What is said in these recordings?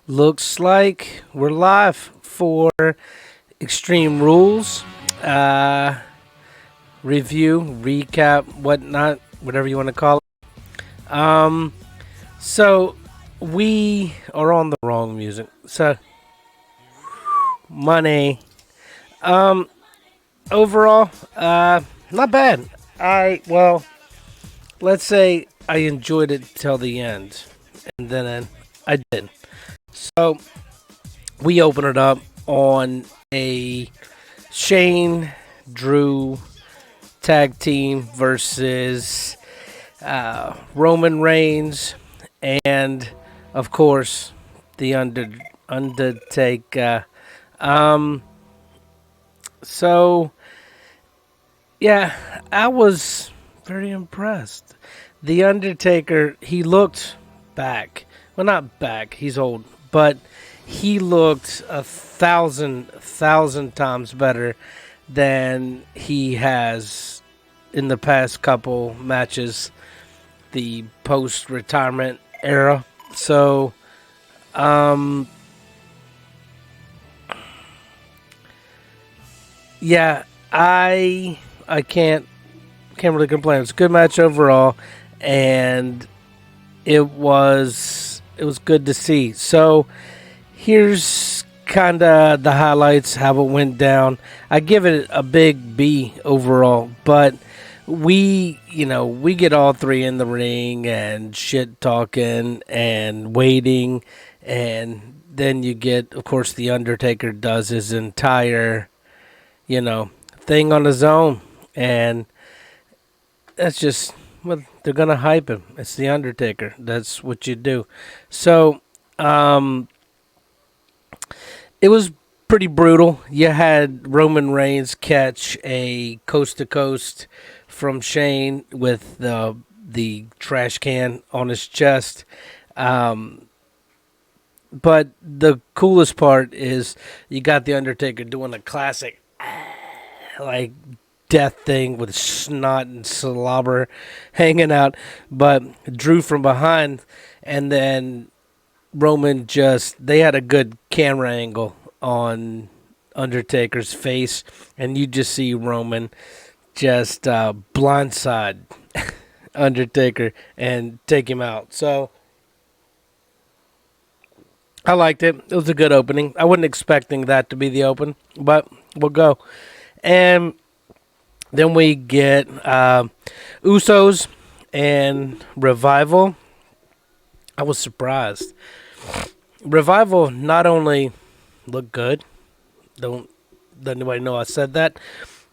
Looks like we're live for Extreme Rules uh, review, recap, whatnot, whatever you want to call it. So we are on the wrong music. So money. Um, Overall, not bad. Let's say I enjoyed it till the end, and then I didn't. So we open it up on a Shane Drew tag team versus Roman Reigns and, of course, the Undertaker. Um, so yeah, I was very impressed. The Undertaker, he looked back. Well, not back. He's old, but he looked a thousand times better than he has in the past couple matches, the post retirement era. So, um, yeah, I can't really complain. It's a good match overall, and it was good to see. So here's kind of the highlights, how it went down. I give it a big B overall, but we get all three in the ring and shit talking and waiting, and then you get, of course, the Undertaker does his entire, thing on his own, and that's just, well, they're gonna hype him. It's the Undertaker. That's what you do. So, um, it was pretty brutal. You had Roman Reigns catch a coast to coast from Shane with the trash can on his chest. Um, but the coolest part is you got the Undertaker doing a classic like death thing with snot and slobber hanging out, but Drew from behind, and then Roman just, they had a good camera angle on Undertaker's face, and you just see Roman just blindside Undertaker and take him out. So I liked it. It was a good opening. I wasn't expecting that to be the open, but we'll go. And then we get Usos and Revival. I was surprised. Revival not only looked good, don't let anybody know I said that,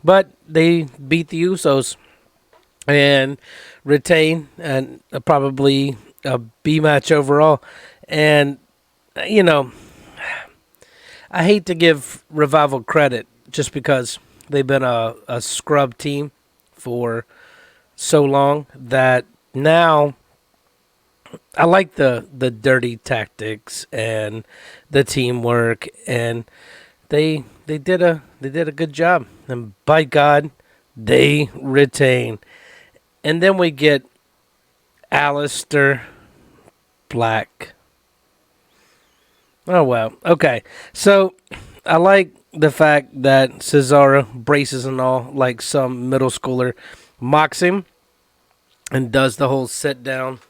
but they beat the Usos and retain, and probably a B match overall. And you know, I hate to give Revival credit just because they've been a scrub team for so long that now I like the dirty tactics and the teamwork, and they did a good job, and by God, they retain. And then we get Alistair Black. Oh well, okay. So I like the fact that Cesaro, braces and all, like some middle schooler, mocks him and does the whole sit down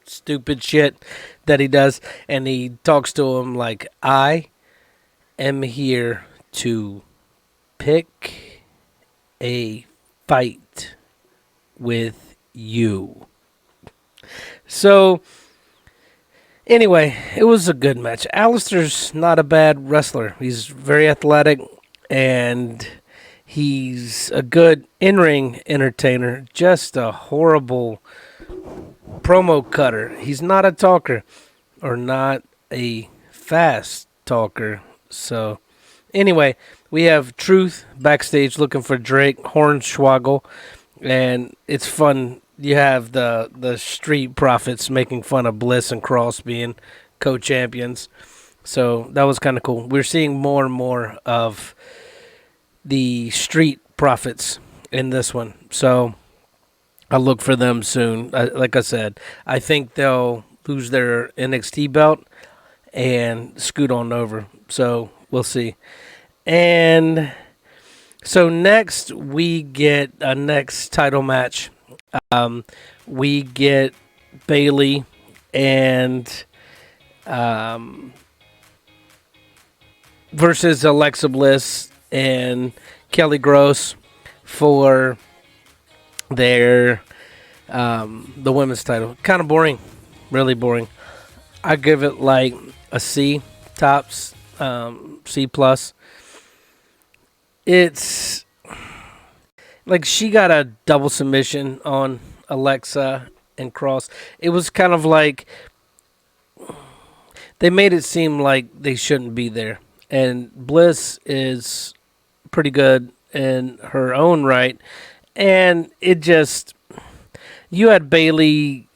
stupid shit that he does, and he talks to him like, I am here to pick a fight with you. So anyway, it was a good match. Alistair's not a bad wrestler. He's very athletic, and he's a good in-ring entertainer. Just a horrible promo cutter. He's not a talker, or not a fast talker. So anyway, we have Truth backstage looking for Drake Hornswoggle, and it's fun. You have the Street Profits making fun of Bliss and Cross being co-champions. So that was kind of cool. We're seeing more and more of the Street Profits in this one. So I'll look for them soon. Like I said, I think they'll lose their NXT belt, and scoot on over. So we'll see. And so next we get a next title match. Um, we get Bailey and versus Alexa Bliss and Kelly Gross for their the women's title. Kind of boring, really boring. I give it like a C tops, C plus. It's like she got a double submission on Alexa and Cross. It was kind of like they made it seem like they shouldn't be there. And Bliss is pretty good in her own right. And it just, you had Bailey,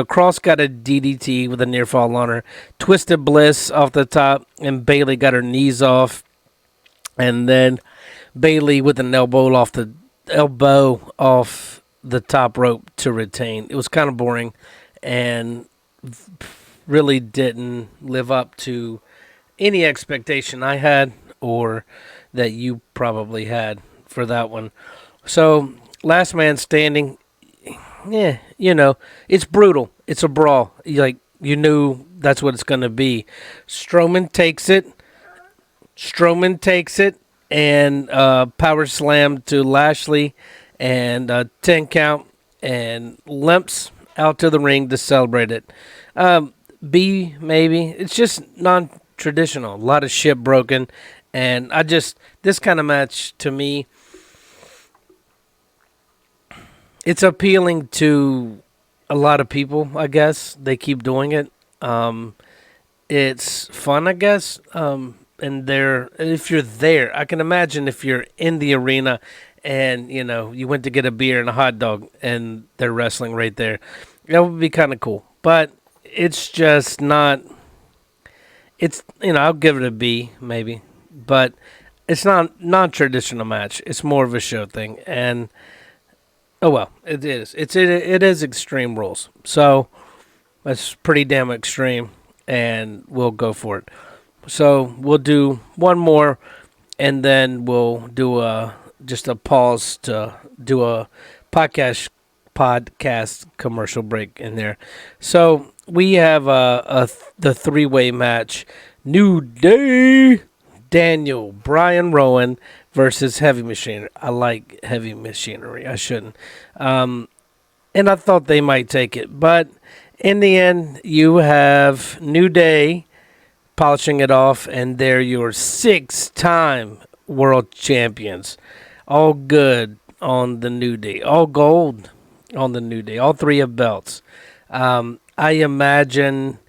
Cross got a DDT with a near fall on her, twisted Bliss off the top, and Bailey got her knees off. And then Bailey with an elbow off the top rope to retain. It was kind of boring and really didn't live up to any expectation I had or that you probably had for that one. So, last man standing, yeah, it's brutal. It's a brawl. You knew that's what it's going to be. Strowman takes it, and power slam to Lashley, and 10 count, and limps out to the ring to celebrate it. B, maybe. It's just non-traditional. A lot of shit broken. And this kind of match, to me, it's appealing to a lot of people, I guess. They keep doing it. It's fun, I guess. And if you're there, I can imagine if you're in the arena and, you went to get a beer and a hot dog and they're wrestling right there. That would be kind of cool. But it's just not, I'll give it a B, maybe. But it's not non-traditional match. It's more of a show thing. And, oh well, it is. It is Extreme Rules. So, that's pretty damn extreme. And we'll go for it. So we'll do one more, and then we'll do just a pause to do a podcast commercial break in there. So we have the three-way match: New Day, Daniel Bryan Rowan versus Heavy Machinery. I like Heavy Machinery. I shouldn't, and I thought they might take it, but in the end, you have New Day polishing it off, and they're your 6-time world champions. All good on the New Day. All gold on the New Day. All three have belts. I imagine,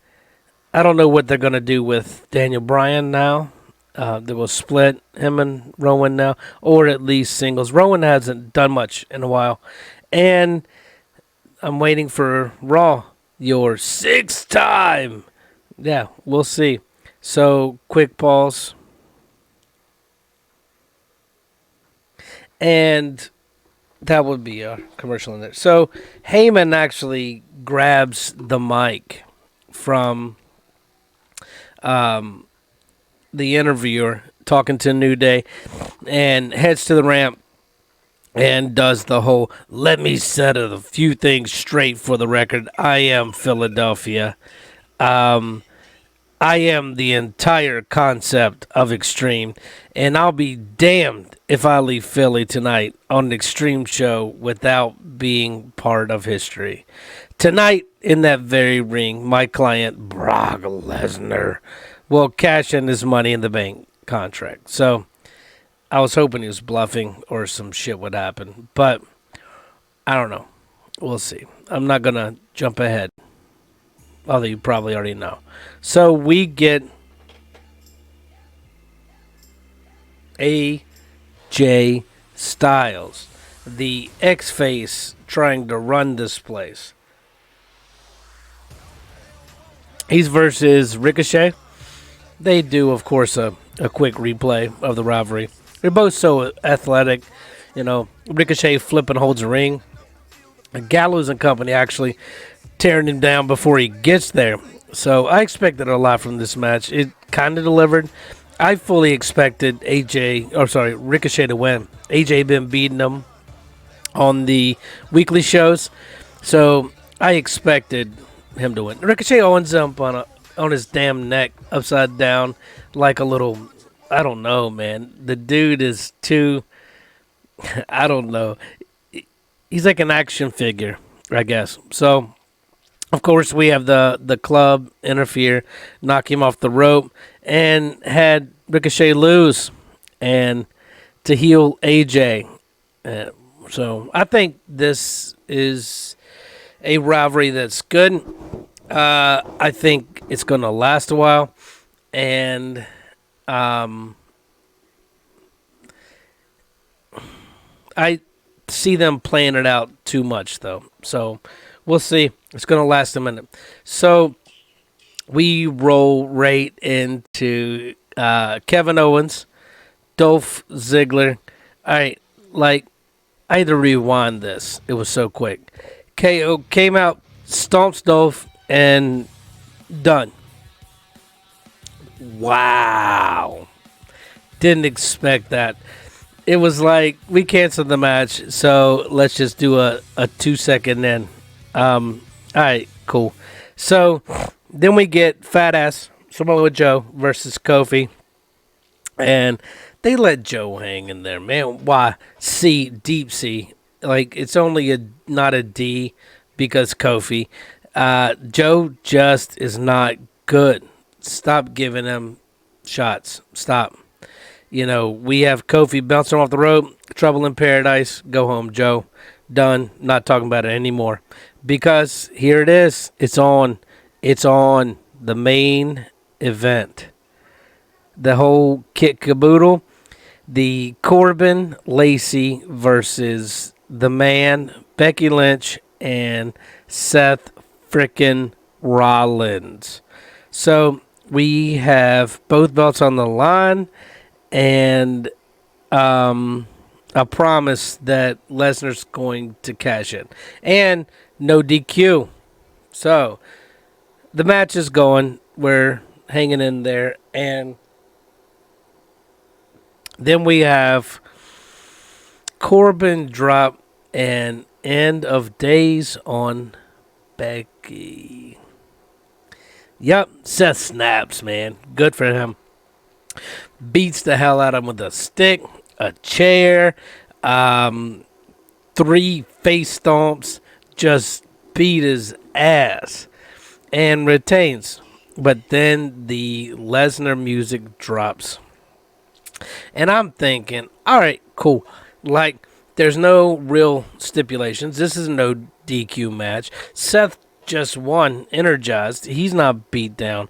I don't know what they're going to do with Daniel Bryan now. They will split him and Rowan now, or at least singles. Rowan hasn't done much in a while. And I'm waiting for Raw, your 6-time. Yeah, we'll see. So, quick pause. And that would be a commercial in there. So, Heyman actually grabs the mic from the interviewer talking to New Day and heads to the ramp and does the whole, let me set a few things straight for the record. I am Philadelphia. I am the entire concept of Extreme, and I'll be damned if I leave Philly tonight on an Extreme show without being part of history. Tonight, in that very ring, my client, Brock Lesnar, will cash in his Money in the Bank contract. So, I was hoping he was bluffing or some shit would happen, but I don't know. We'll see. I'm not going to jump ahead, although you probably already know. So we get AJ Styles, the X-Face trying to run this place. He's versus Ricochet. They do, of course, a quick replay of the rivalry. They're both so athletic. Ricochet flipping holds a ring. Gallows and company actually tearing him down before he gets there. So I expected a lot from this match. It kind of delivered. I fully expected Ricochet to win. AJ been beating him on the weekly shows, so I expected him to win. Ricochet owns him on his damn neck, upside down, like a little. I don't know, man. The dude is too. I don't know. He's like an action figure, I guess. So, of course, we have the club interfere, knock him off the rope, and had Ricochet lose, and to heal AJ. So I think this is a rivalry that's good. I think it's going to last a while, and I see them playing it out too much, though. So we'll see. It's going to last a minute. So we roll right into Kevin Owens, Dolph Ziggler. All right, like, I had to rewind this. It was so quick. KO came out, stomps Dolph, and done. Wow. Didn't expect that. It was like, we canceled the match, so let's just do a 2-second then. All right, cool. So then we get Fat Ass Samoa Joe versus Kofi. And they let Joe hang in there, man. Why? Deep C. Like, it's only not a D because Kofi. Joe just is not good. Stop giving him shots. Stop. We have Kofi bouncing off the rope. Trouble in paradise. Go home, Joe. Done. Not talking about it anymore. Because here it is. It's on. It's on the main event. The whole kit caboodle. The Corbin Lacey versus the Man, Becky Lynch, and Seth frickin' Rollins. So we have both belts on the line, and a promise that Lesnar's going to cash in. And no DQ. So the match is going. We're hanging in there. And then we have Corbin drop and end of days on Becky. Yep, Seth snaps, man. Good for him. Beats the hell out of him with a stick, a chair, 3 face stomps. Just beat his ass and retains. But then the Lesnar music drops. And I'm thinking, all right, cool. Like, there's no real stipulations. This is no DQ match. Seth just won, energized. He's not beat down.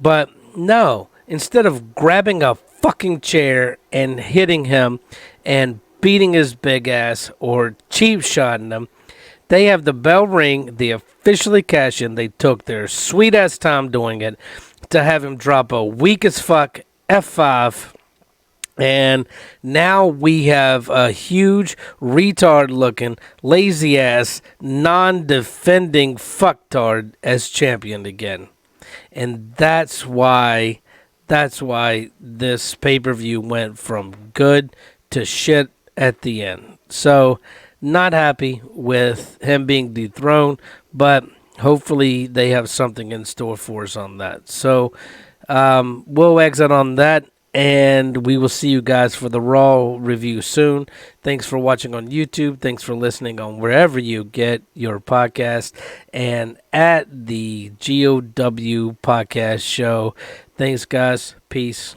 But no, instead of grabbing a fucking chair and hitting him and beating his big ass or cheap shotting him, they have the bell ring. They officially cash in. They took their sweet ass time doing it to have him drop a weak as fuck F5. And now we have a huge retard-looking, lazy-ass, non-defending fucktard as champion again. And that's why this pay-per-view went from good to shit at the end. So, not happy with him being dethroned, but hopefully they have something in store for us on that. So, we'll exit on that. And we will see you guys for the Raw review soon. Thanks for watching on YouTube. Thanks for listening on wherever you get your podcast. And at the GOW podcast show. Thanks, guys. Peace.